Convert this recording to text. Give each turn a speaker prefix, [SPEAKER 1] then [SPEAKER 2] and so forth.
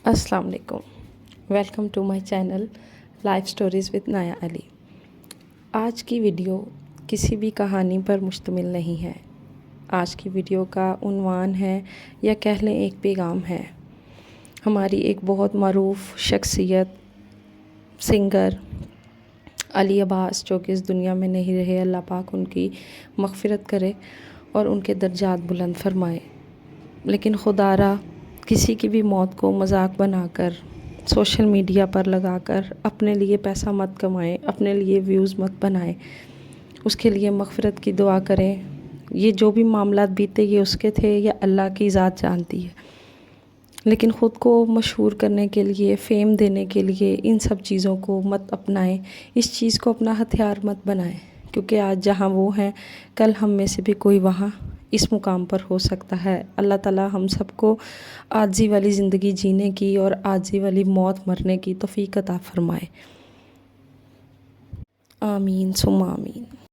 [SPEAKER 1] السلام علیکم، welcome to my channel life stories with Naya Ali. آج کی ویڈیو کسی بھی کہانی پر مشتمل نہیں ہے۔ آج کی ویڈیو کا عنوان ہے یا کہہ لیں ایک پیغام ہے۔ ہماری ایک بہت معروف شخصیت سنگر علی عباس، جو کہ اس دنیا میں نہیں رہے، اللہ پاک ان کی مغفرت کرے اور ان کے درجات بلند فرمائے، لیکن خدا را کسی کی بھی موت کو مذاق بنا کر سوشل میڈیا پر لگا کر اپنے لیے پیسہ مت کمائیں، اپنے لیے ویوز مت بنائیں، اس کے لیے مغفرت کی دعا کریں۔ یہ جو بھی معاملات بیتے یہ اس کے تھے یا اللہ کی ذات جانتی ہے، لیکن خود کو مشہور کرنے کے لیے، فیم دینے کے لیے ان سب چیزوں کو مت اپنائیں، اس چیز کو اپنا ہتھیار مت بنائیں، کیونکہ آج جہاں وہ ہیں کل ہم میں سے بھی کوئی وہاں اس مقام پر ہو سکتا ہے۔ اللہ تعالیٰ ہم سب کو عاجزی والی زندگی جینے کی اور عاجزی والی موت مرنے کی توفیق عطا فرمائے۔ آمین ثم آمین۔